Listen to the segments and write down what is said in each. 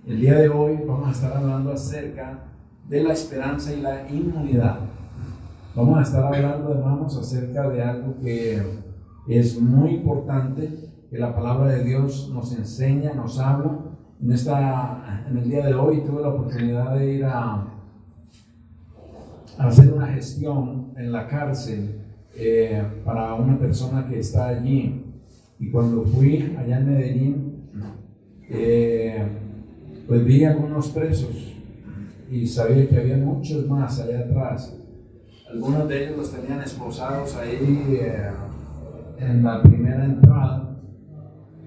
El día de hoy vamos a estar hablando acerca de la esperanza y la inmunidad. Vamos a estar hablando, hermanos, acerca de algo que es muy importante, que la palabra de Dios nos enseña, nos habla. En el día de hoy tuve la oportunidad de ir a hacer una gestión en la cárcel para una persona que está allí. Y cuando fui allá en Medellín, pues vi algunos presos y sabía que había muchos más allá atrás. Algunos de ellos los tenían esposados ahí en la primera entrada,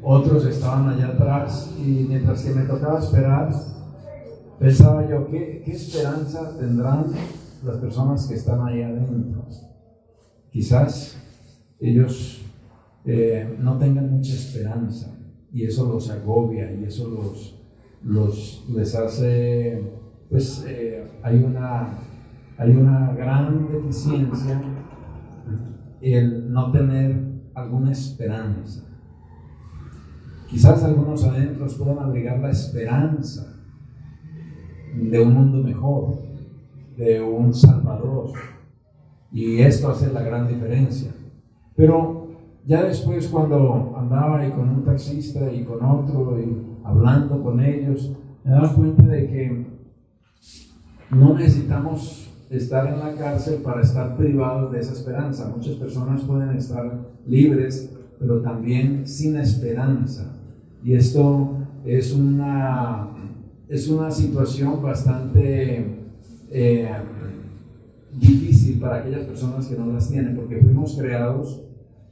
otros estaban allá atrás, y mientras que me tocaba esperar, pensaba yo, ¿qué esperanza tendrán las personas que están ahí adentro? Quizás ellos no tengan mucha esperanza, y eso los agobia, y eso les hace, pues hay una gran deficiencia el no tener alguna esperanza. Quizás algunos adentros puedan abrigar la esperanza de un mundo mejor, de un Salvador, y esto hace la gran diferencia. Pero ya después, cuando andaba ahí con un taxista y con otro y hablando con ellos, me daba cuenta de que no necesitamos estar en la cárcel para estar privados de esa esperanza. Muchas personas pueden estar libres, pero también sin esperanza. Y esto es una situación bastante difícil para aquellas personas que no las tienen, porque fuimos creados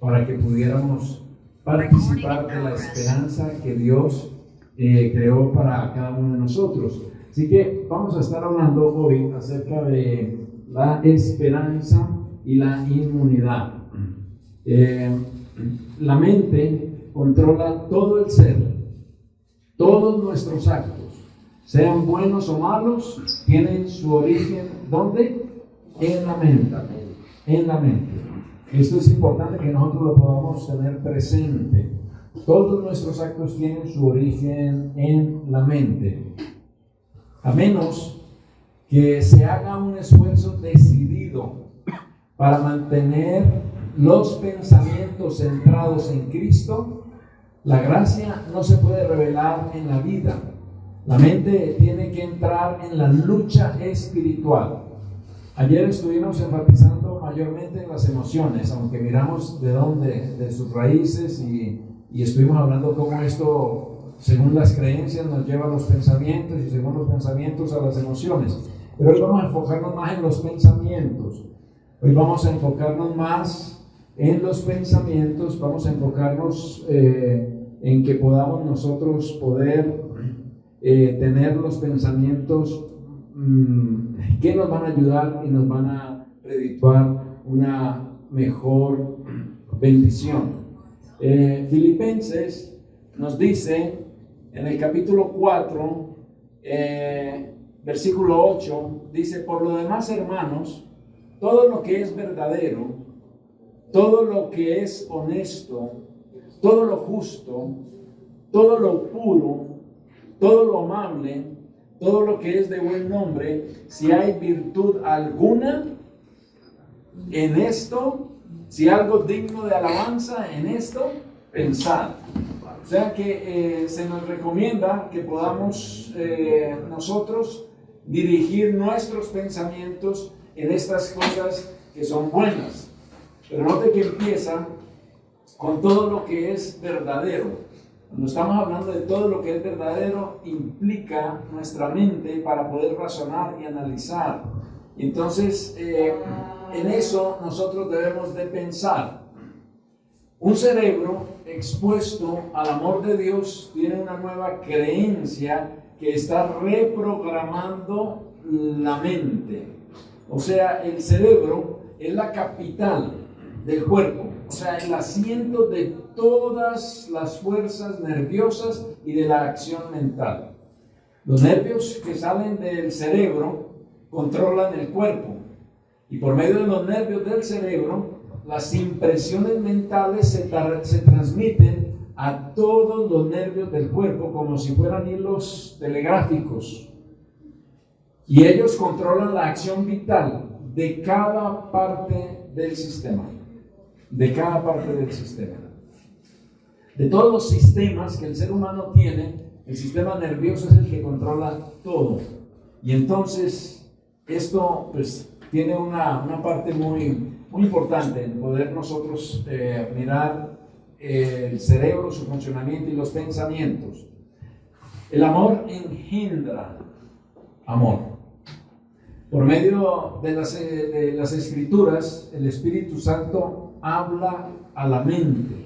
para que pudiéramos participar de la esperanza que Dios creó para cada uno de nosotros. Así que vamos a estar hablando hoy acerca de la esperanza y la inmunidad. La mente controla todo el ser, todos nuestros actos, sean buenos o malos, tienen su origen, ¿dónde? En la mente. En la mente. Esto es importante que nosotros lo podamos tener presente. Todos nuestros actos tienen su origen en la mente. A menos que se haga un esfuerzo decidido para mantener los pensamientos centrados en Cristo, la gracia no se puede revelar en la vida. La mente tiene que entrar en la lucha espiritual. Ayer estuvimos enfatizando mayormente en las emociones, aunque miramos de sus raíces, y estuvimos hablando cómo esto, según las creencias, nos lleva a los pensamientos, y según los pensamientos a las emociones. Pero hoy vamos a enfocarnos más en los pensamientos. Hoy vamos a enfocarnos más en los pensamientos, vamos a enfocarnos en que podamos nosotros poder tener los pensamientos que nos van a ayudar y nos van a redituar una mejor bendición. Filipenses nos dice en el capítulo 4, versículo 8, dice: por lo demás, hermanos, todo lo que es verdadero, todo lo que es honesto, todo lo justo, todo lo puro, todo lo amable, todo lo que es de buen nombre, si hay virtud alguna, en esto, si algo digno de alabanza, en esto, pensad. O sea que se nos recomienda que podamos nosotros dirigir nuestros pensamientos en estas cosas que son buenas. Pero note que empieza con todo lo que es verdadero. Cuando estamos hablando de todo lo que es verdadero, implica nuestra mente para poder razonar y analizar. Entonces, en eso nosotros debemos de pensar. Un cerebro expuesto al amor de Dios tiene una nueva creencia que está reprogramando la mente. O sea, el cerebro es la capital del cuerpo, o sea, el asiento de todas las fuerzas nerviosas y de la acción mental. Los nervios que salen del cerebro controlan el cuerpo, y por medio de los nervios del cerebro, las impresiones mentales se transmiten a todos los nervios del cuerpo como si fueran hilos telegráficos. Y ellos controlan la acción vital de cada parte del sistema. De cada parte del sistema. De todos los sistemas que el ser humano tiene, el sistema nervioso es el que controla todo. Y entonces, esto pues tiene una parte muy importante en poder nosotros mirar el cerebro, su funcionamiento y los pensamientos. El amor engendra amor. Por medio de las Escrituras, el Espíritu Santo habla a la mente.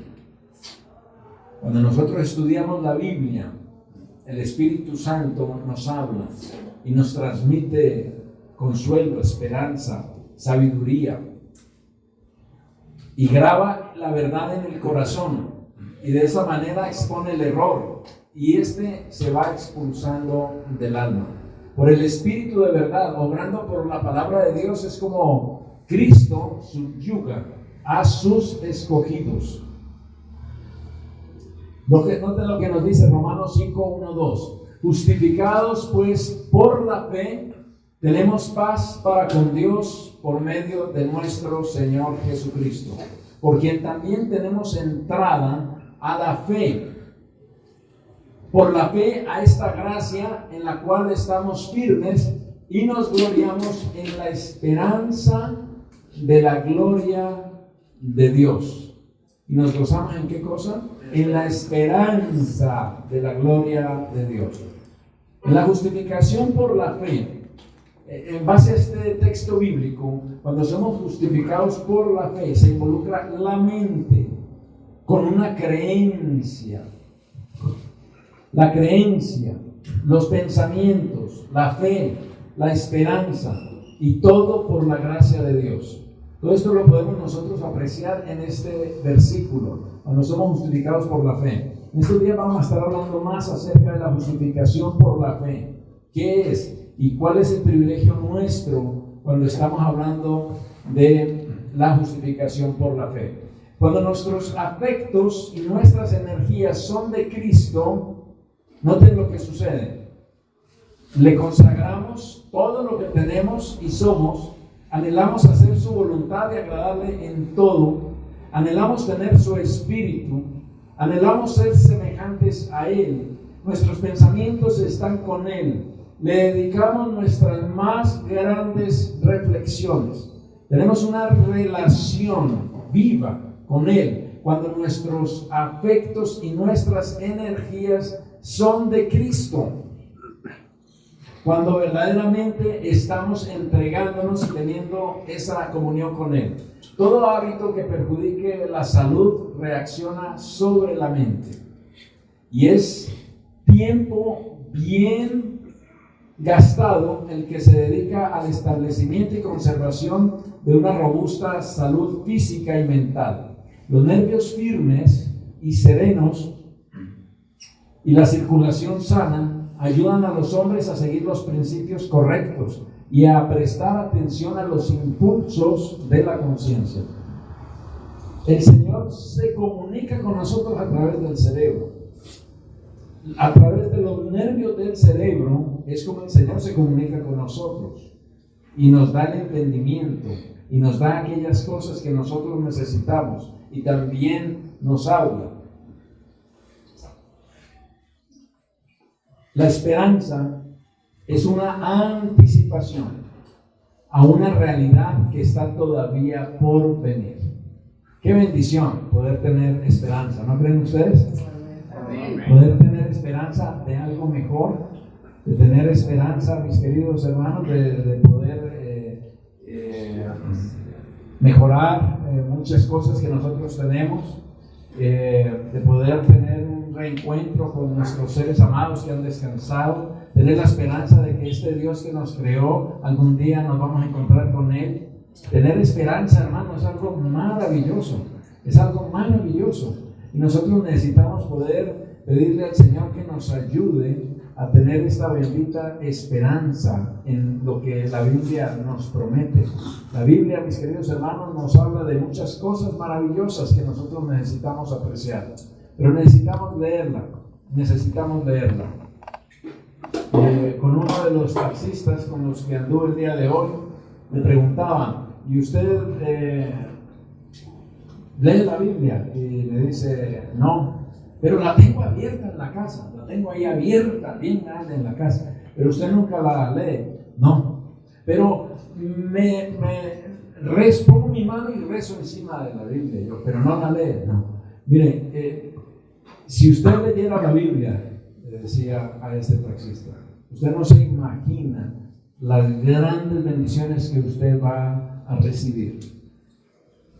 Cuando nosotros estudiamos la Biblia, el Espíritu Santo nos habla y nos transmite consuelo, esperanza, sabiduría. Y graba la verdad en el corazón. Y de esa manera expone el error. Y este se va expulsando del alma. Por el Espíritu de verdad, obrando por la palabra de Dios, es como Cristo subyuga a sus escogidos. Noten lo que nos dice Romanos 5, 1, 2. Justificados pues por la fe, tenemos paz para con Dios por medio de nuestro Señor Jesucristo, por quien también tenemos entrada a la fe. Por la fe a esta gracia en la cual estamos firmes y nos gloriamos en la esperanza de la gloria de Dios. ¿Y nos gozamos en qué cosa? En la esperanza de la gloria de Dios. En la justificación por la fe, en base a este texto bíblico, cuando somos justificados por la fe, se involucra la mente con una creencia. La creencia, los pensamientos, la fe, la esperanza y todo por la gracia de Dios. Todo esto lo podemos nosotros apreciar en este versículo, cuando somos justificados por la fe. En estos días vamos a estar hablando más acerca de la justificación por la fe. ¿Qué es? ¿Y cuál es el privilegio nuestro cuando estamos hablando de la justificación por la fe? Cuando nuestros afectos y nuestras energías son de Cristo, noten lo que sucede. Le consagramos todo lo que tenemos y somos, anhelamos hacer su voluntad y agradarle en todo, anhelamos tener su espíritu, anhelamos ser semejantes a Él, nuestros pensamientos están con Él, le dedicamos nuestras más grandes reflexiones, tenemos una relación viva con Él, cuando nuestros afectos y nuestras energías son de Cristo, cuando verdaderamente estamos entregándonos y teniendo esa comunión con Él. Todo hábito que perjudique la salud reacciona sobre la mente y es tiempo bien gastado el que se dedica al establecimiento y conservación de una robusta salud física y mental. Los nervios firmes y serenos y la circulación sana ayudan a los hombres a seguir los principios correctos y a prestar atención a los impulsos de la conciencia. El Señor se comunica con nosotros a través del cerebro. A través de los nervios del cerebro es como el Señor se comunica con nosotros y nos da el entendimiento y nos da aquellas cosas que nosotros necesitamos y también nos habla. La esperanza es una anticipación a una realidad que está todavía por venir. Qué bendición poder tener esperanza, ¿no creen ustedes? Poder tener esperanza de algo mejor, de tener esperanza, mis queridos hermanos, de poder mejorar muchas cosas que nosotros tenemos, de poder tener un reencuentro con nuestros seres amados que han descansado, tener la esperanza de que este Dios que nos creó, algún día nos vamos a encontrar con Él. Tener esperanza, hermano, es algo maravilloso, es algo maravilloso. Y nosotros necesitamos poder pedirle al Señor que nos ayude a tener esta bendita esperanza en lo que la Biblia nos promete. La Biblia, mis queridos hermanos, nos habla de muchas cosas maravillosas que nosotros necesitamos apreciar. pero necesitamos leerla. Con uno de los taxistas con los que anduve el día de hoy, me preguntaban, ¿y usted lee la Biblia? Y me dice, no, pero la tengo abierta en la casa, la tengo ahí abierta, bien grande en la casa, pero usted nunca la lee. No, pero pongo mi mano y rezo encima de la Biblia, yo, pero no la lee, no. Mire, si usted leyera la Biblia, le decía a este taxista, usted no se imagina las grandes bendiciones que usted va a recibir.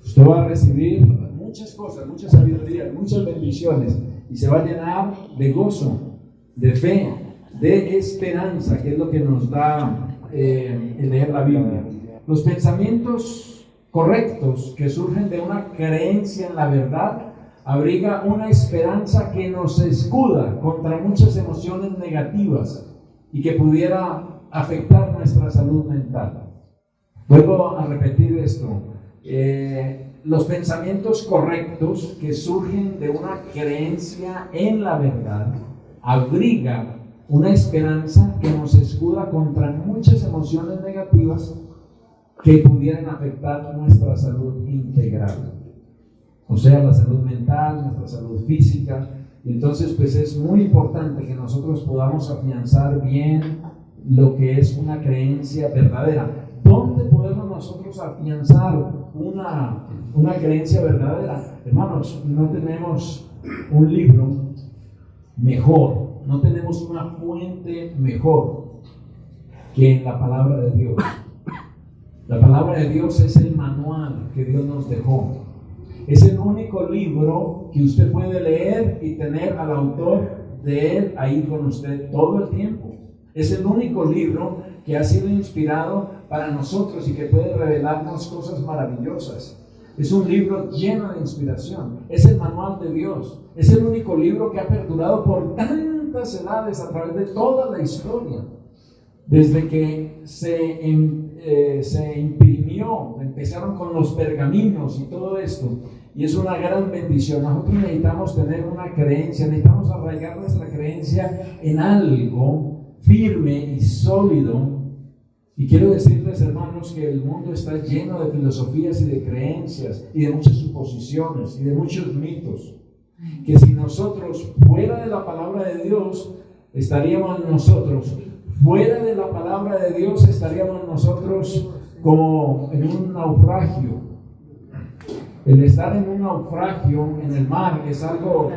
Usted va a recibir muchas cosas, mucha sabiduría, muchas bendiciones, y se va a llenar de gozo, de fe, de esperanza, que es lo que nos da el leer la Biblia. Los pensamientos correctos que surgen de una creencia en la verdad abriga una esperanza que nos escuda contra muchas emociones negativas y que pudiera afectar nuestra salud mental. Vuelvo a repetir esto. Los pensamientos correctos que surgen de una creencia en la verdad abriga una esperanza que nos escuda contra muchas emociones negativas que pudieran afectar nuestra salud integral. O sea, la salud mental, nuestra salud física. Entonces, pues es muy importante que nosotros podamos afianzar bien lo que es una creencia verdadera. ¿Dónde podemos nosotros afianzar una creencia verdadera? Hermanos, no tenemos un libro mejor, no tenemos una fuente mejor que en la palabra de Dios. La palabra de Dios es el manual que Dios nos dejó. Es el único libro que usted puede leer y tener al autor de él ahí con usted todo el tiempo. Es el único libro que ha sido inspirado para nosotros y que puede revelarnos cosas maravillosas. Es un libro lleno de inspiración. Es el manual de Dios. Es el único libro que ha perdurado por tantas edades a través de toda la historia. Desde que se imprimió, empezaron con los pergaminos y todo esto. Y es una gran bendición. Nosotros necesitamos tener una creencia, necesitamos arraigar nuestra creencia en algo firme y sólido. Y quiero decirles, hermanos, que el mundo está lleno de filosofías y de creencias y de muchas suposiciones y de muchos mitos. Que si nosotros, fuera de la palabra de Dios, estaríamos nosotros, fuera de la palabra de Dios, estaríamos nosotros como en un naufragio. El estar en un naufragio en el mar es algo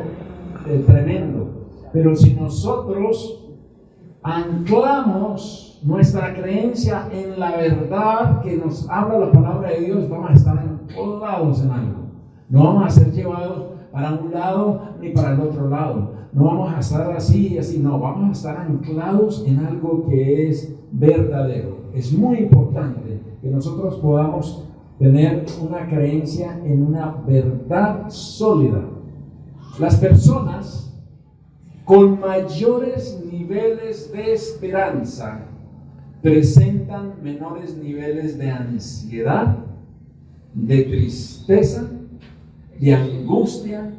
tremendo. Pero si nosotros anclamos nuestra creencia en la verdad que nos habla la palabra de Dios, vamos a estar en todos lados en algo. No vamos a ser llevados para un lado ni para el otro lado. No vamos a estar así y así, no, vamos a estar anclados en algo que es verdadero. Es muy importante que nosotros podamos tener una creencia en una verdad sólida. Las personas con mayores niveles de esperanza presentan menores niveles de ansiedad, de tristeza, de angustia,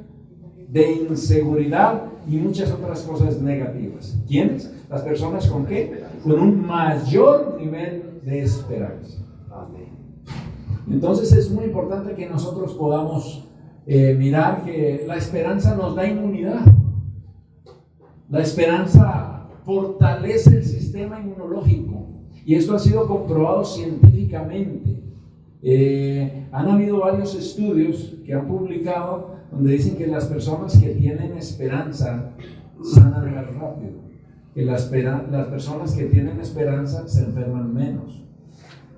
de inseguridad y muchas otras cosas negativas. ¿Quiénes? Las personas con qué? Con un mayor nivel de esperanza. Amén. Entonces es muy importante que nosotros podamos mirar que la esperanza nos da inmunidad. La esperanza fortalece el sistema inmunológico y esto ha sido comprobado científicamente. Han habido varios estudios que han publicado donde dicen que las personas que tienen esperanza sanan más rápido, que las personas que tienen esperanza se enferman menos.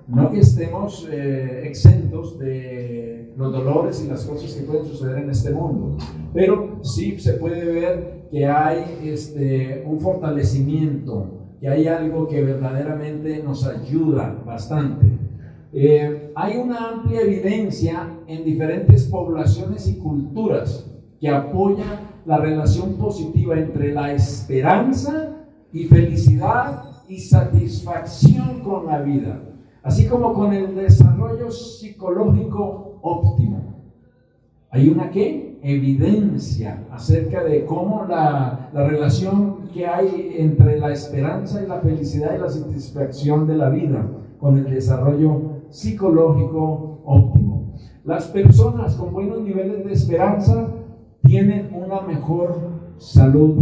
No que estemos exentos de los dolores y las cosas que pueden suceder en este mundo, pero sí se puede ver que hay un fortalecimiento, que hay algo que verdaderamente nos ayuda bastante. Hay una amplia evidencia en diferentes poblaciones y culturas que apoya la relación positiva entre la esperanza y felicidad y satisfacción con la vida, así como con el desarrollo psicológico óptimo. Hay una ¿qué? evidencia acerca de cómo la relación que hay entre la esperanza y la felicidad y la satisfacción de la vida con el desarrollo psicológico óptimo. Las personas con buenos niveles de esperanza tienen una mejor salud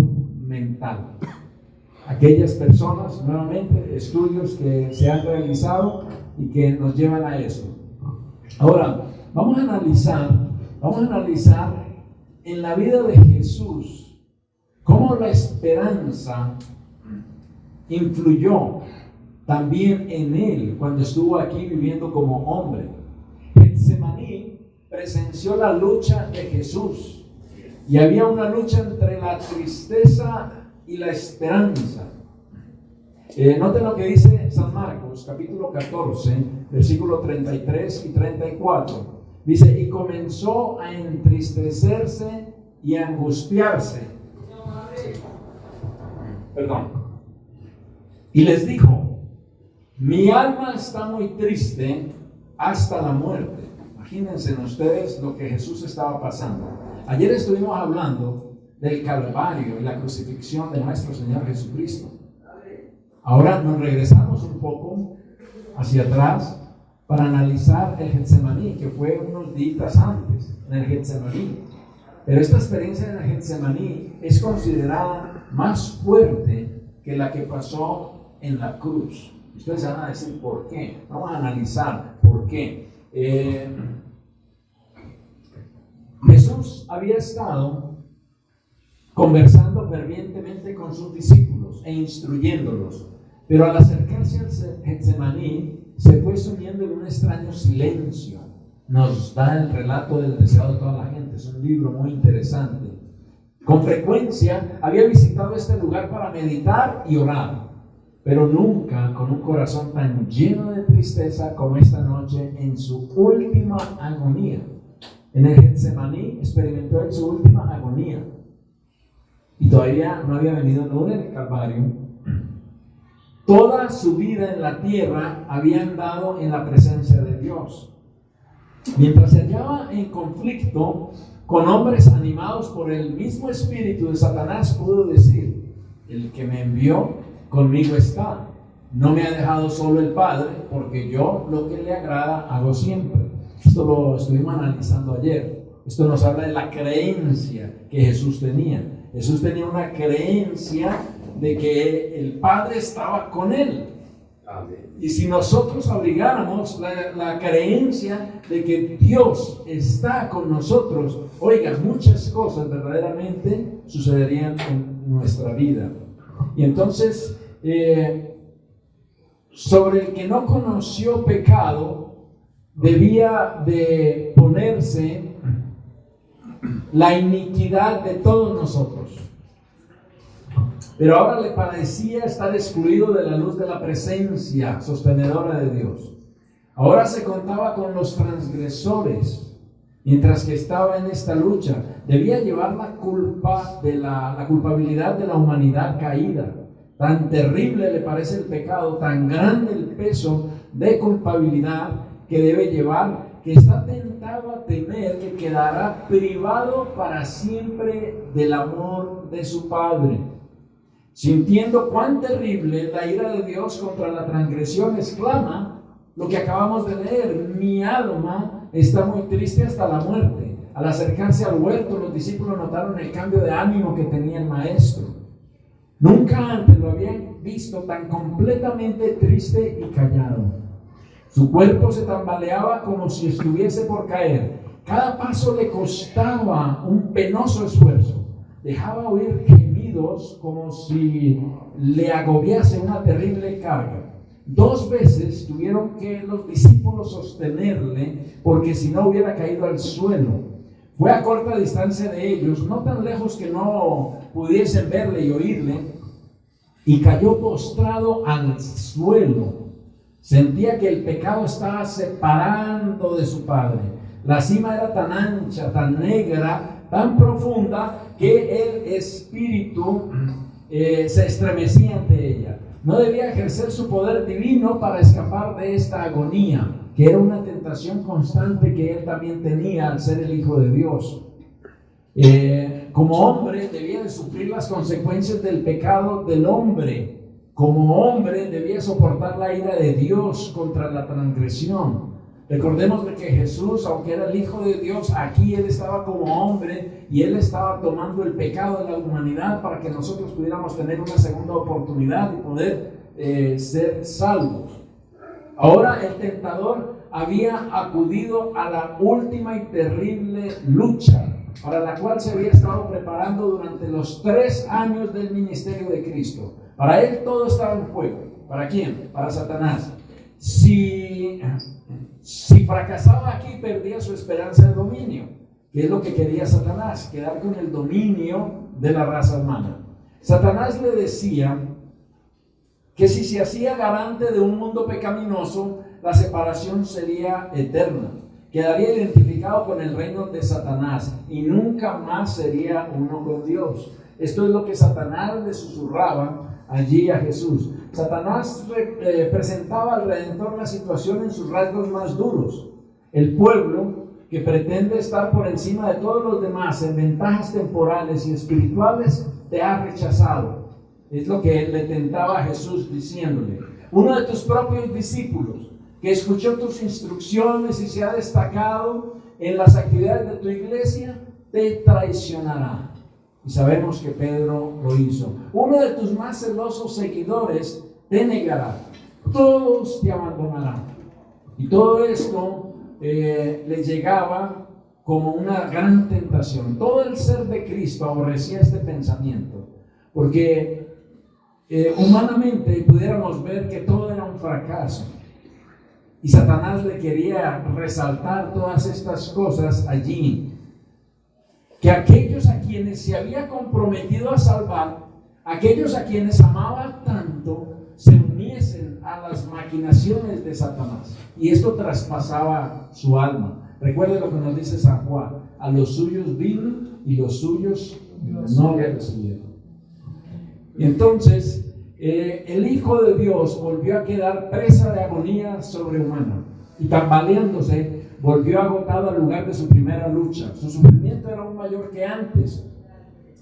mental. Aquellas personas, nuevamente, estudios que se han realizado y que nos llevan a eso. Ahora, vamos a analizar en la vida de Jesús cómo la esperanza influyó también en él cuando estuvo aquí viviendo como hombre. Getsemaní presenció la lucha de Jesús y había una lucha entre la tristeza y la esperanza. Noten lo que dice San Marcos, capítulo 14, versículo 33 y 34. Dice, y comenzó a entristecerse y a angustiarse. Y les dijo, mi alma está muy triste hasta la muerte. Imagínense ustedes lo que Jesús estaba pasando. Ayer estuvimos hablando del Calvario y la crucifixión de nuestro Señor Jesucristo. Ahora nos regresamos un poco hacia atrás para analizar el Getsemaní, que fue unos días antes en el Getsemaní. Pero esta experiencia en el Getsemaní es considerada más fuerte que la que pasó en la cruz. Ustedes van a decir por qué. Vamos a analizar por qué. Jesús había estado conversando fervientemente con sus discípulos e instruyéndolos, pero al acercarse al Getsemaní se fue sumiendo en un extraño silencio. Nos da el relato del deseo de toda la gente. Es un libro muy interesante. Con frecuencia había visitado este lugar para meditar y orar, pero nunca con un corazón tan lleno de tristeza como esta noche en su última agonía. En el Getsemaní experimentó en su última agonía y todavía no había venido nunca el Calvario. Toda su vida en la tierra había andado en la presencia de Dios. Mientras se hallaba en conflicto con hombres animados por el mismo espíritu de Satanás, pudo decir, el que me envió conmigo está. No me ha dejado solo el Padre, porque yo lo que le agrada hago siempre. Esto lo estuvimos analizando ayer. Esto nos habla de la creencia que Jesús tenía. Jesús tenía una creencia de que el Padre estaba con él. Y si nosotros abrigáramos la creencia de que Dios está con nosotros, oiga, muchas cosas verdaderamente sucederían en nuestra vida. Y entonces, sobre el que no conoció pecado, debía de ponerse la iniquidad de todos nosotros. Pero ahora le parecía estar excluido de la luz de la presencia sostenedora de Dios. Ahora se contaba con los transgresores. Mientras que estaba en esta lucha, debía llevar la culpabilidad de la humanidad caída. Tan terrible le parece el pecado, tan grande el peso de culpabilidad que debe llevar, que está tentado a temer que quedará privado para siempre del amor de su Padre. Sintiendo cuán terrible la ira de Dios contra la transgresión, exclama lo que acabamos de leer: mi alma está muy triste hasta la muerte. Al acercarse al huerto, los discípulos notaron el cambio de ánimo que tenía el maestro. Nunca antes lo habían visto tan completamente triste y callado. Su cuerpo se tambaleaba como si estuviese por caer. Cada paso le costaba un penoso esfuerzo. Dejaba oír gemidos como si le agobiase una terrible carga. 2 veces tuvieron que los discípulos sostenerle, porque si no hubiera caído al suelo. Fue a corta distancia de ellos, no tan lejos que no pudiesen verle y oírle, y cayó postrado al suelo. Sentía que el pecado estaba separando de su Padre. La cima era tan ancha, tan negra, tan profunda, que el espíritu se estremecía ante ella. No debía ejercer su poder divino para escapar de esta agonía, que era una tentación constante que él también tenía al ser el Hijo de Dios. Como hombre debía de sufrir las consecuencias del pecado del hombre. Como hombre debía soportar la ira de Dios contra la transgresión. Recordemos de que Jesús, aunque era el Hijo de Dios, aquí Él estaba como hombre y Él estaba tomando el pecado de la humanidad para que nosotros pudiéramos tener una segunda oportunidad y poder ser salvos. Ahora el tentador había acudido a la última y terrible lucha para la cual se había estado preparando durante los 3 años del ministerio de Cristo. Para él todo estaba en juego. ¿Para quién? Para Satanás. Si fracasaba aquí, perdía su esperanza de dominio, que es lo que quería Satanás, quedar con el dominio de la raza humana. Satanás le decía que si se hacía garante de un mundo pecaminoso, la separación sería eterna. Quedaría identificado con el reino de Satanás y nunca más sería uno con Dios. Esto es lo que Satanás le susurraba allí a Jesús. Satanás presentaba al Redentor la situación en sus rasgos más duros. El pueblo que pretende estar por encima de todos los demás en ventajas temporales y espirituales te ha rechazado. Es lo que él le tentaba a Jesús diciéndole: uno de tus propios discípulos que escuchó tus instrucciones y se ha destacado en las actividades de tu iglesia, te traicionará. Y sabemos que Pedro lo hizo. Uno de tus más celosos seguidores te negará. Todos te abandonarán. Y todo esto le llegaba como una gran tentación. Todo el ser de Cristo aborrecía este pensamiento, porque humanamente pudiéramos ver que todo era un fracaso. Y Satanás le quería resaltar todas estas cosas allí. Que aquellos a quienes se había comprometido a salvar, aquellos a quienes amaba tanto, se uniesen a las maquinaciones de Satanás. Y esto traspasaba su alma. Recuerde lo que nos dice San Juan: a los suyos vino y los suyos no le recibieron. Y entonces el Hijo de Dios volvió a quedar presa de agonía sobrehumana y tambaleándose volvió agotado al lugar de su primera lucha. Su sufrimiento era aún mayor que antes.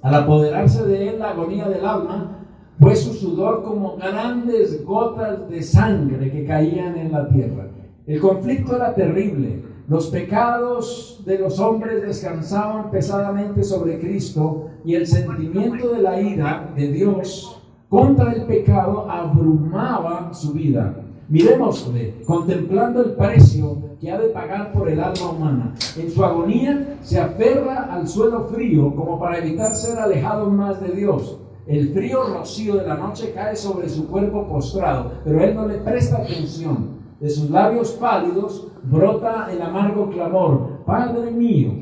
Al apoderarse de él la agonía del alma, fue su sudor como grandes gotas de sangre que caían en la tierra. El conflicto era terrible. Los pecados de los hombres descansaban pesadamente sobre Cristo y el sentimiento de la ira de Dios contra el pecado abrumaba su vida. Miremosle, contemplando el precio que ha de pagar por el alma humana. En su agonía se aferra al suelo frío como para evitar ser alejado más de Dios. El frío rocío de la noche cae sobre su cuerpo postrado, pero él no le presta atención. De sus labios pálidos brota el amargo clamor: Padre mío,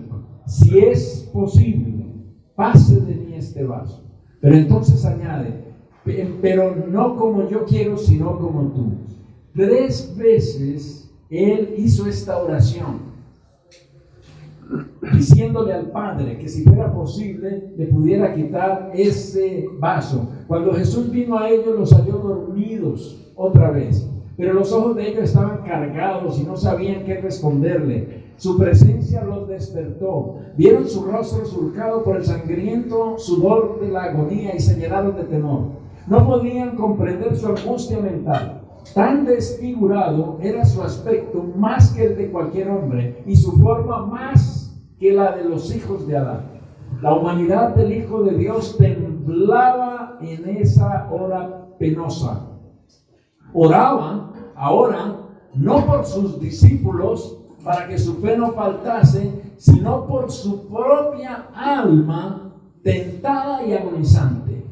si es posible, pase de mí este vaso. Pero entonces añade: pero no como yo quiero, sino como tú. 3 veces él hizo esta oración, diciéndole al Padre que si fuera posible le pudiera quitar ese vaso. Cuando Jesús vino a ellos, los halló dormidos otra vez, pero los ojos de ellos estaban cargados y no sabían qué responderle. Su presencia los despertó. Vieron su rostro surcado por el sangriento sudor de la agonía y se llenaron de temor. No podían comprender su angustia mental. Tan desfigurado era su aspecto más que el de cualquier hombre y su forma más que la de los hijos de Adán. La humanidad del Hijo de Dios temblaba en esa hora penosa. Oraba ahora no por sus discípulos para que su fe no faltase, sino por su propia alma tentada y agonizante.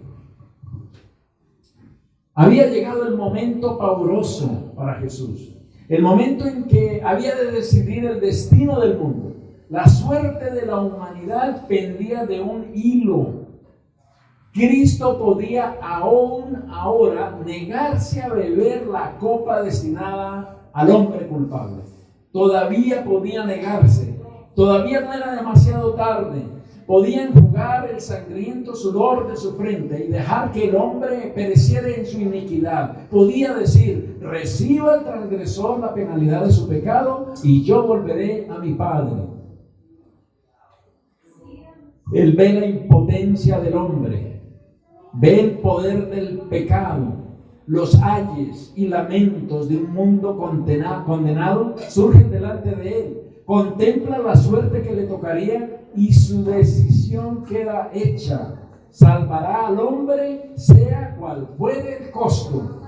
Había llegado el momento pavoroso para Jesús, el momento en que había de decidir el destino del mundo. La suerte de la humanidad pendía de un hilo. Cristo podía aún ahora negarse a beber la copa destinada al hombre culpable. Todavía podía negarse, todavía no era demasiado tarde. Podía enjugar el sangriento sudor de su frente y dejar que el hombre pereciera en su iniquidad. Podía decir: reciba el transgresor la penalidad de su pecado y yo volveré a mi Padre. Él ve la impotencia del hombre, ve el poder del pecado, los ayes y lamentos de un mundo condenado surgen delante de él. Contempla la suerte que le tocaría y su decisión queda hecha. Salvará al hombre, sea cual fuere el costo.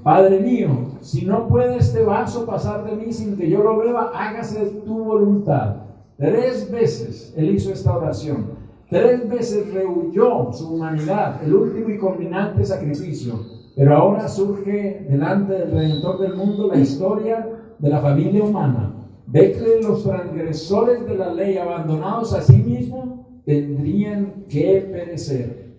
Padre mío, si no puede este vaso pasar de mí sin que yo lo beba, hágase tu voluntad. 3 veces él hizo esta oración. 3 veces rehuyó su humanidad, el último y culminante sacrificio. Pero ahora surge delante del Redentor del mundo la historia de la familia humana. Ve que los transgresores de la ley, abandonados a sí mismos, tendrían que perecer.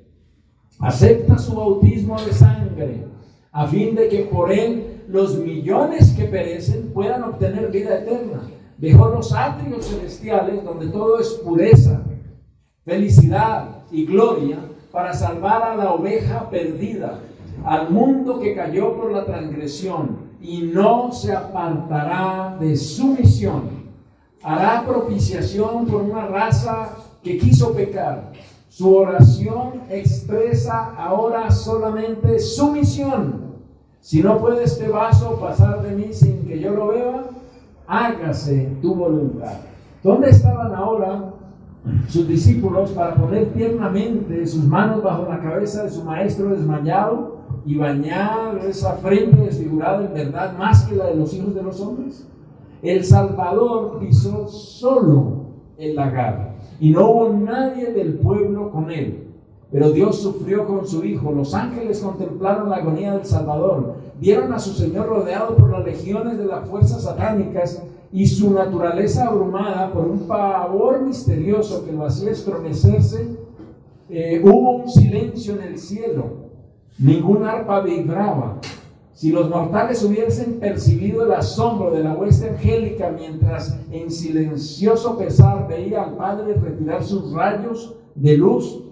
Acepta su bautismo de sangre, a fin de que por él los millones que perecen puedan obtener vida eterna. Dejó los atrios celestiales, donde todo es pureza, felicidad y gloria, para salvar a la oveja perdida, al mundo que cayó por la transgresión, y no se apartará de su misión. Hará propiciación por una raza que quiso pecar. Su oración expresa ahora solamente su misión. Si no puede este vaso pasar de mí sin que yo lo beba, hágase tu voluntad. ¿Dónde estaban ahora sus discípulos para poner tiernamente sus manos bajo la cabeza de su maestro desmayado y bañar esa frente desfigurada en verdad más que la de los hijos de los hombres? El Salvador pisó solo el lagar y no hubo nadie del pueblo con él. Pero Dios sufrió con su Hijo. Los ángeles contemplaron la agonía del Salvador. Vieron a su Señor rodeado por las legiones de las fuerzas satánicas y su naturaleza abrumada por un pavor misterioso que lo hacía estremecerse. Hubo un silencio en el cielo. Ningún arpa vibraba. Si los mortales hubiesen percibido el asombro de la hueste angélica mientras en silencioso pesar veía al Padre retirar sus rayos de luz,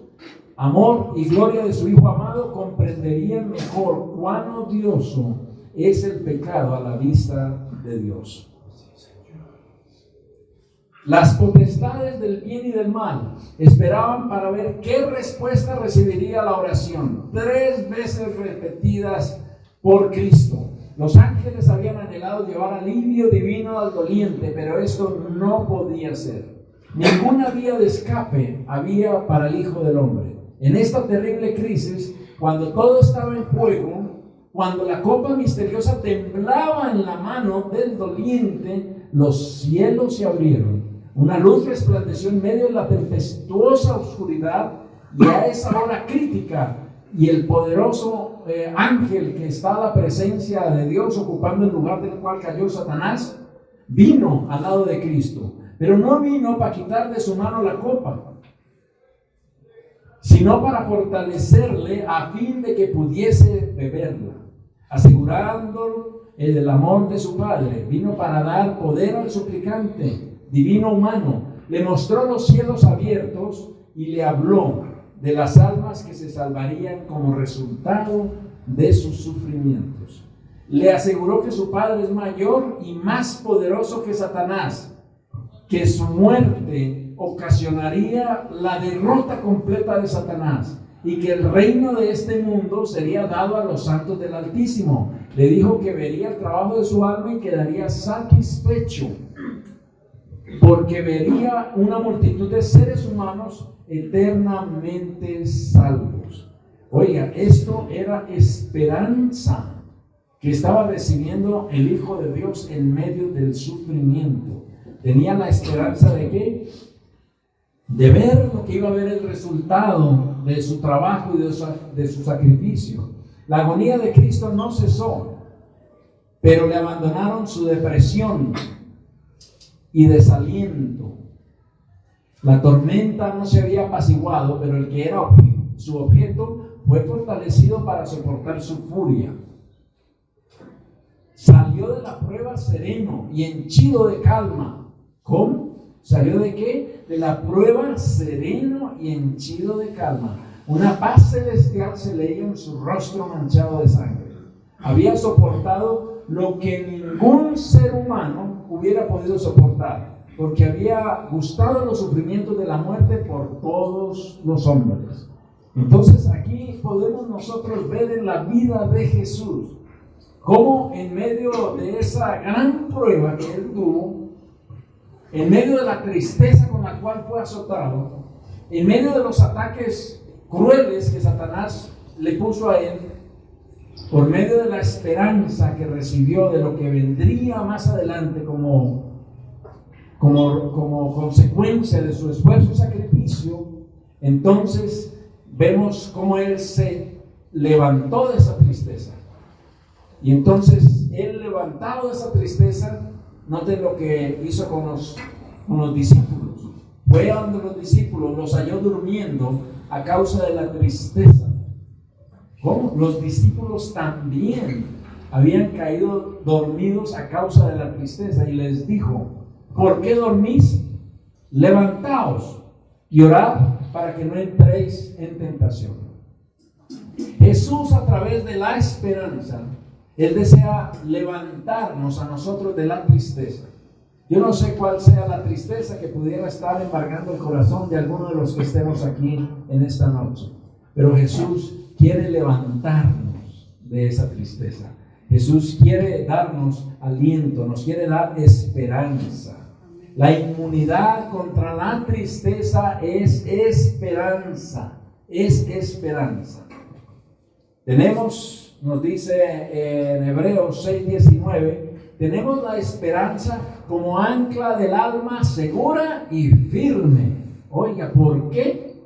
amor y gloria de su Hijo amado, comprenderían mejor cuán odioso es el pecado a la vista de Dios. Las potestades del bien y del mal esperaban para ver qué respuesta recibiría la oración, 3 veces repetidas por Cristo. Los ángeles habían anhelado llevar alivio divino al doliente, pero esto no podía ser. Ninguna vía de escape había para el Hijo del Hombre. En esta terrible crisis, cuando todo estaba en juego, cuando la copa misteriosa temblaba en la mano del doliente, los cielos se abrieron. Una luz resplandeció en medio de la tempestuosa oscuridad, y a esa hora crítica, y el poderoso ángel que está a la presencia de Dios, ocupando el lugar del cual cayó Satanás, vino al lado de Cristo. Pero no vino para quitar de su mano la copa, sino para fortalecerle a fin de que pudiese beberla, asegurando el amor de su Padre. Vino para dar poder al suplicante, divino humano. Le mostró los cielos abiertos y le habló de las almas que se salvarían como resultado de sus sufrimientos. Le aseguró que su Padre es mayor y más poderoso que Satanás, que su muerte ocasionaría la derrota completa de Satanás y que el reino de este mundo sería dado a los santos del Altísimo. Le dijo que vería el trabajo de su alma y quedaría satisfecho, porque vería una multitud de seres humanos eternamente salvos. Oiga, esto era esperanza que estaba recibiendo el Hijo de Dios en medio del sufrimiento. Tenía la esperanza de ¿qué? De ver lo que iba a ver el resultado de su trabajo y de su sacrificio. La agonía de Cristo no cesó, pero le abandonaron su depresión y desaliento. La tormenta no se había apaciguado, pero el que era su objeto fue fortalecido para soportar su furia. Salió de la prueba sereno y henchido de calma. ¿Cómo? ¿Salió de qué? De la prueba sereno y henchido de calma. Una paz celestial se leía en su rostro manchado de sangre. Había soportado lo que ningún ser humano hubiera podido soportar. porque había gustado los sufrimientos de la muerte por todos los hombres. Entonces aquí podemos nosotros ver en la vida de Jesús cómo en medio de esa gran prueba que él tuvo, en medio de la tristeza con la cual fue azotado, en medio de los ataques crueles que Satanás le puso a él, por medio de la esperanza que recibió de lo que vendría más adelante como consecuencia de su esfuerzo y sacrificio, entonces vemos cómo él se levantó de esa tristeza. Y entonces él, levantado de esa tristeza, noten lo que hizo con los discípulos. Fue a donde los discípulos, los halló durmiendo a causa de la tristeza. ¿Cómo? Los discípulos también habían caído dormidos a causa de la tristeza, y les dijo: ¿por qué dormís? Levantaos y orad para que no entréis en tentación. Jesús, a través de la esperanza, Él desea levantarnos a nosotros de la tristeza. Yo no sé cuál sea la tristeza que pudiera estar embargando el corazón de alguno de los que estemos aquí en esta noche, pero Jesús quiere levantarnos de esa tristeza. Jesús quiere darnos aliento, nos quiere dar esperanza. La inmunidad contra la tristeza es esperanza, es esperanza. Tenemos, nos dice en Hebreos 6:19, tenemos la esperanza como ancla del alma segura y firme. Oiga, ¿por qué?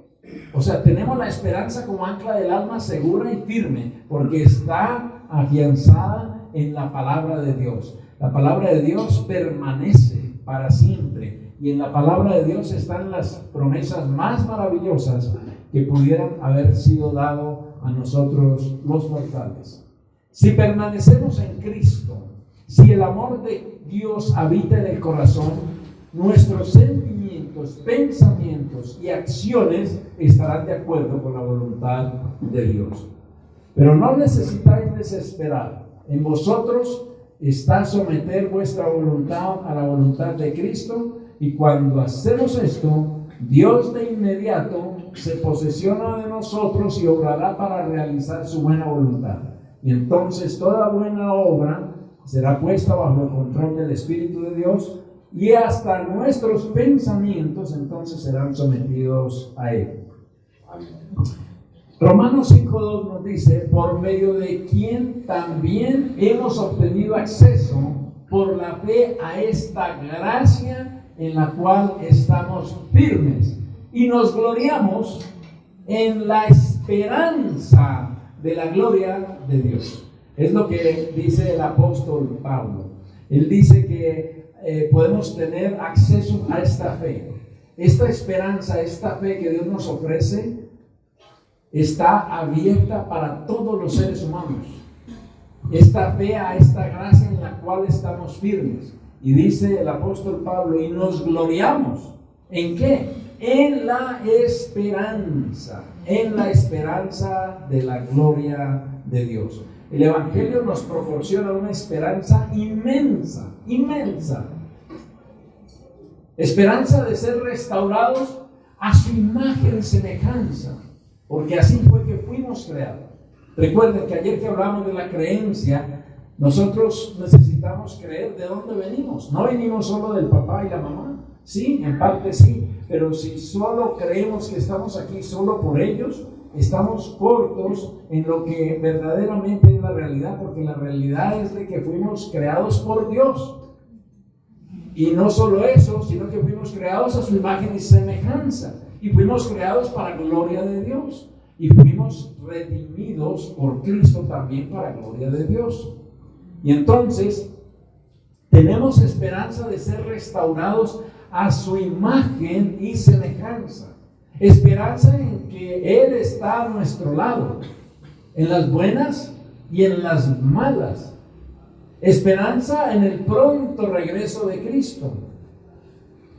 O sea, tenemos la esperanza como ancla del alma segura y firme, porque está afianzada en la palabra de Dios. La palabra de Dios permanece para siempre, y en la palabra de Dios están las promesas más maravillosas que pudieran haber sido dado a nosotros los mortales. Si permanecemos en Cristo, si el amor de Dios habita en el corazón, nuestros sentimientos, pensamientos y acciones estarán de acuerdo con la voluntad de Dios. Pero no necesitáis desesperar. En vosotros está someter vuestra voluntad a la voluntad de Cristo, y cuando hacemos esto, Dios de inmediato se posesiona de nosotros y obrará para realizar su buena voluntad. Y entonces toda buena obra será puesta bajo el control del Espíritu de Dios, y hasta nuestros pensamientos entonces serán sometidos a Él. Romanos 5:2 nos dice: por medio de quien también hemos obtenido acceso por la fe a esta gracia en la cual estamos firmes, y nos gloriamos en la esperanza de la gloria de Dios. Es lo que dice el apóstol Pablo. Él dice que podemos tener acceso a esta fe. Esta esperanza, esta fe que Dios nos ofrece, está abierta para todos los seres humanos. Esta fe a esta gracia en la cual estamos firmes. Y dice el apóstol Pablo: y nos gloriamos. ¿En qué? En la esperanza de la gloria de Dios. El Evangelio nos proporciona una esperanza inmensa, inmensa. Esperanza de ser restaurados a su imagen y semejanza, porque así fue que fuimos creados. Recuerden que ayer que hablamos de la creencia, nosotros necesitamos creer de dónde venimos. No venimos solo del papá y la mamá. Sí, en parte sí, pero si solo creemos que estamos aquí solo por ellos, estamos cortos en lo que verdaderamente es la realidad, porque la realidad es de que fuimos creados por Dios. Y no solo eso, sino que fuimos creados a su imagen y semejanza, y fuimos creados para gloria de Dios, y fuimos redimidos por Cristo también para gloria de Dios. Y entonces tenemos esperanza de ser restaurados a su imagen y semejanza. Esperanza en que Él está a nuestro lado, en las buenas y en las malas. Esperanza en el pronto regreso de Cristo.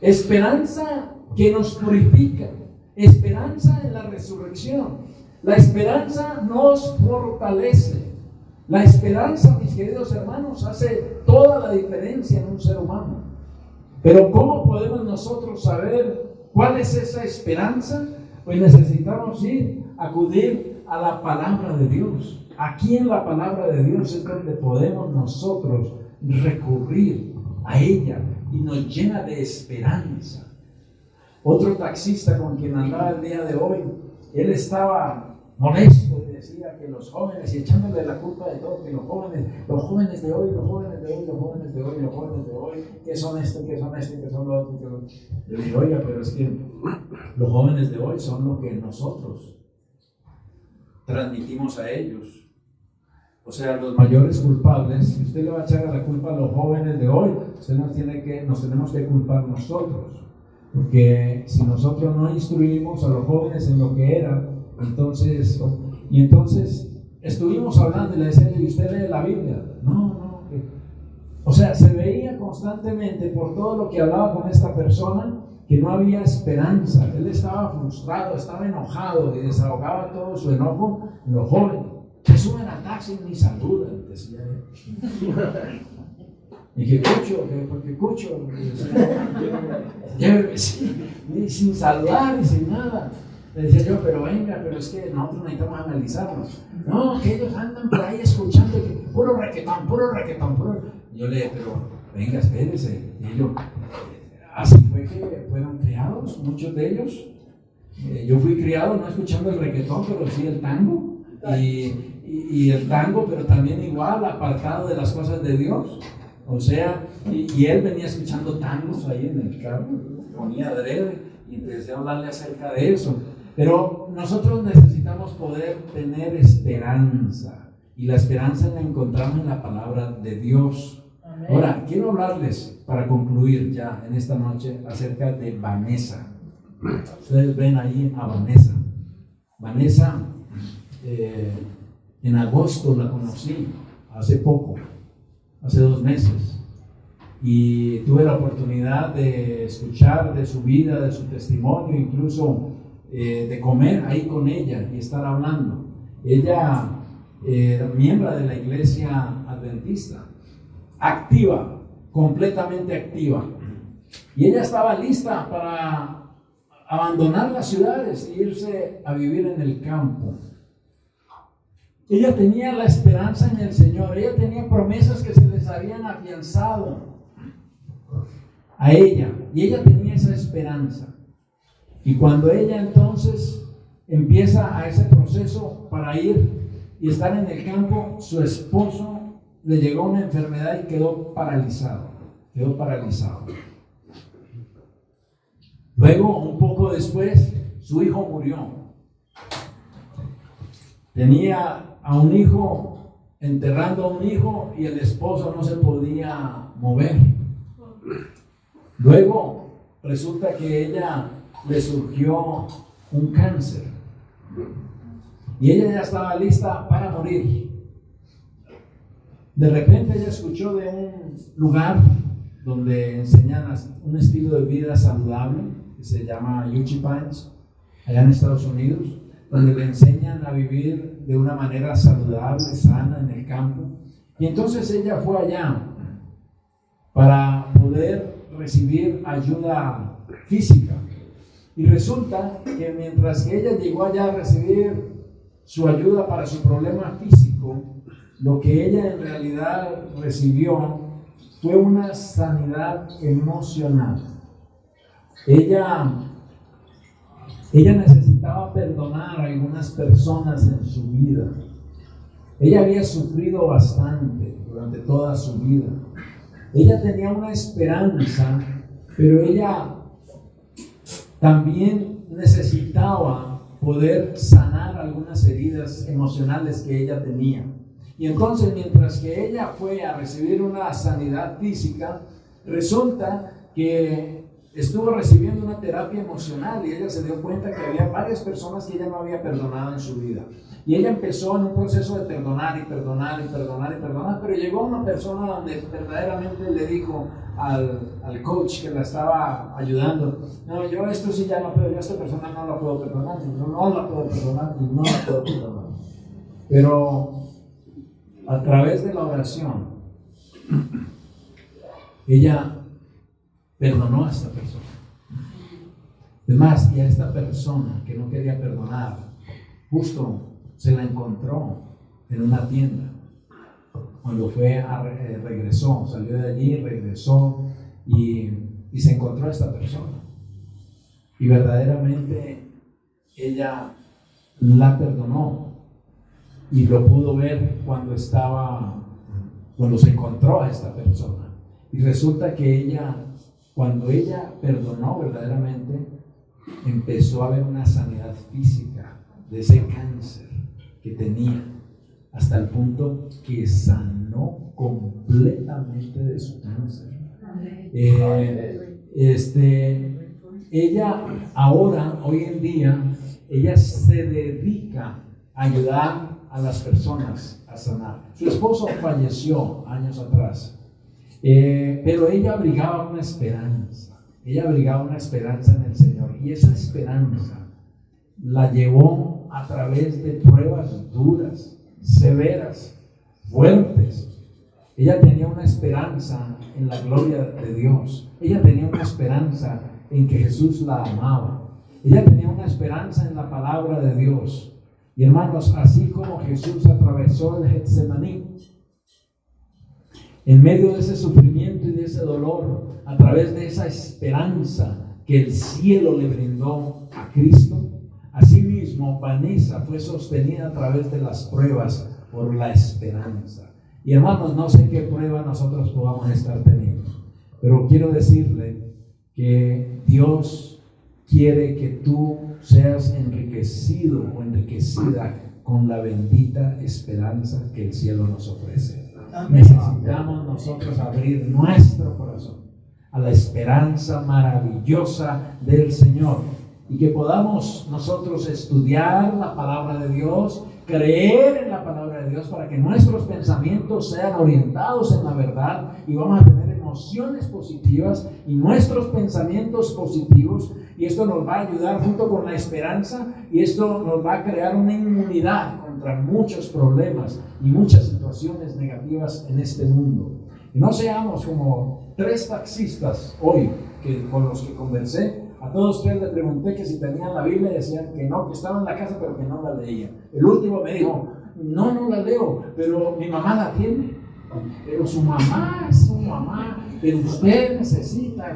Esperanza que nos purifica. Esperanza en la resurrección. La esperanza nos fortalece. La esperanza, mis queridos hermanos, hace toda la diferencia en un ser humano. Pero ¿cómo podemos nosotros saber cuál es esa esperanza? Pues necesitamos acudir a la palabra de Dios. Aquí en la palabra de Dios es donde podemos nosotros recurrir a ella y nos llena de esperanza. Otro taxista con quien andaba el día de hoy, él estaba molesto y decía que los jóvenes, y echándole la culpa de todo, que los jóvenes de hoy, que son esto, que son lo otro. Yo dije, oiga, pero es que los jóvenes de hoy son lo que nosotros transmitimos a ellos. O sea, los mayores culpables, si usted le va a echar la culpa a los jóvenes de hoy, nos tenemos que culpar nosotros. Porque si nosotros no instruimos a los jóvenes en lo que eran, entonces estuvimos hablando y le decía, ¿y usted lee la Biblia? No. O sea, se veía constantemente por todo lo que hablaba con esta persona que no había esperanza. Él estaba frustrado, estaba enojado y desahogaba todo su enojo en los jóvenes. Se suben al taxi y ni saludan, decía él. Y que Cucho, lléveme sin saludar y sin nada. Le decía yo, pero es que nosotros necesitamos analizarnos. No, que ellos andan por ahí escuchando que puro reggaetón. Yo le dije, pero venga, espérese. Y yo, así fue que fueron criados, muchos de ellos. Yo fui criado no escuchando el reggaetón, pero sí el tango. Y el tango, pero también igual apartado de las cosas de Dios. O sea, y él venía escuchando tangos ahí en el carro, ponía adrede y empecé a hablarle acerca de eso. Pero nosotros necesitamos poder tener esperanza, y la esperanza la encontramos en la palabra de Dios. Amén. Ahora, quiero hablarles, para concluir ya en esta noche, acerca de Vanessa. Ustedes ven ahí a Vanessa. Vanessa, en agosto la conocí, hace poco. Hace 2 meses, y tuve la oportunidad de escuchar de su vida, de su testimonio, incluso de comer ahí con ella y estar hablando. Ella era miembro de la iglesia adventista, activa, completamente activa, y ella estaba lista para abandonar las ciudades e irse a vivir en el campo. Ella tenía la esperanza en el Señor, ella tenía promesas que se les habían afianzado a ella, y ella tenía esa esperanza. Y cuando ella entonces empieza a ese proceso para ir y estar en el campo, su esposo le llegó una enfermedad y quedó paralizado. Luego, un poco después, su hijo murió. Tenía a un hijo, enterrando a un hijo, y el esposo no se podía mover. Luego resulta que ella le surgió un cáncer y ella ya estaba lista para morir. De repente ella escuchó de un lugar donde enseñan un estilo de vida saludable que se llama Yuchi Pines, allá en Estados Unidos, donde le enseñan a vivir de una manera saludable, sana en el campo. Y entonces ella fue allá para poder recibir ayuda física. Y resulta que mientras que ella llegó allá a recibir su ayuda para su problema físico, lo que ella en realidad recibió fue una sanidad emocional. Ella necesitaba perdonar a algunas personas en su vida. Ella había sufrido bastante durante toda su vida. Ella tenía una esperanza, pero ella también necesitaba poder sanar algunas heridas emocionales que ella tenía. Y entonces, mientras que ella fue a recibir una sanidad física, resulta que estuvo recibiendo una terapia emocional, y ella se dio cuenta que había varias personas que ella no había perdonado en su vida. Y ella empezó en un proceso de perdonar, pero llegó una persona donde verdaderamente le dijo al coach que la estaba ayudando: no, yo esto sí ya no puedo, yo a esta persona no la puedo perdonar, no la puedo perdonar. Pero a través de la oración, ella perdonó a esta persona. Además, y a esta persona que no quería perdonar, justo se la encontró en una tienda. Cuando regresó, salió de allí, regresó y se encontró a esta persona. Y verdaderamente ella la perdonó y lo pudo ver cuando se encontró a esta persona. Y resulta que cuando ella perdonó verdaderamente, empezó a haber una sanidad física de ese cáncer que tenía, hasta el punto que sanó completamente de su cáncer. Ella ahora, hoy en día, ella se dedica a ayudar a las personas a sanar. Su esposo falleció años atrás, pero ella abrigaba una esperanza. Ella abrigaba una esperanza en el Señor, y esa esperanza la llevó a través de pruebas duras, severas, fuertes. Ella tenía una esperanza en la gloria de Dios. Ella tenía una esperanza en que Jesús la amaba. Ella tenía una esperanza en la palabra de Dios. Y hermanos, así como Jesús atravesó el Getsemaní, en medio de ese sufrimiento y de ese dolor, a través de esa esperanza que el cielo le brindó a Cristo, asimismo Vanessa fue sostenida a través de las pruebas por la esperanza. Y hermanos, no sé qué prueba nosotros podamos estar teniendo, pero quiero decirle que Dios quiere que tú seas enriquecido o enriquecida con la bendita esperanza que el cielo nos ofrece. Necesitamos nosotros abrir nuestro corazón a la esperanza maravillosa del Señor, y que podamos nosotros estudiar la palabra de Dios, creer en la palabra de Dios, para que nuestros pensamientos sean orientados en la verdad, y vamos a tener emociones positivas y nuestros pensamientos positivos, y esto nos va a ayudar junto con la esperanza, y esto nos va a crear una inmunidad contra muchos problemas y muchas situaciones negativas en este mundo. Y no seamos como 3 taxistas hoy con los que conversé. A todos ustedes les pregunté que si tenían la Biblia, y decían que no, que estaban en la casa pero que no la leían. El último me dijo, no la leo, pero mi mamá la tiene. Pero su mamá es su mamá, pero usted necesita,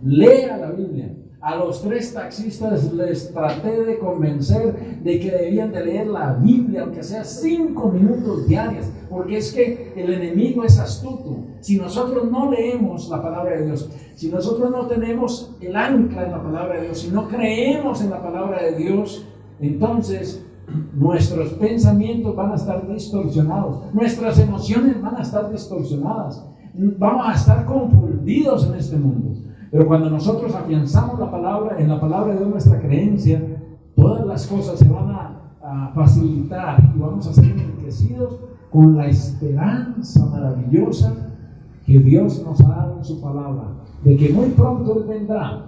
lea la Biblia. A los 3 taxistas les traté de convencer de que debían de leer la Biblia, aunque sea 5 minutos diarios, porque es que el enemigo es astuto. Si nosotros no leemos la palabra de Dios, si nosotros no tenemos el ancla en la palabra de Dios, si no creemos en la palabra de Dios, entonces nuestros pensamientos van a estar distorsionados, nuestras emociones van a estar distorsionadas, vamos a estar confundidos en este mundo. Pero cuando nosotros afianzamos en la palabra de Dios nuestra creencia, todas las cosas se van a facilitar, y vamos a ser enriquecidos con la esperanza maravillosa que Dios nos ha dado en su palabra, de que muy pronto Él vendrá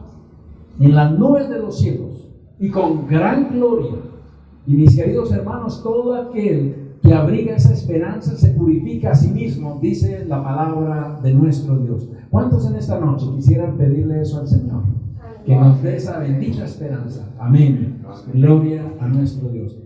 en las nubes de los cielos y con gran gloria. Y mis queridos hermanos, todo aquel que abriga esa esperanza se purifica a sí mismo, dice la palabra de nuestro Dios. ¿Cuántos en esta noche quisieran pedirle eso al Señor? Que nos dé esa bendita esperanza. Amén. Gloria a nuestro Dios.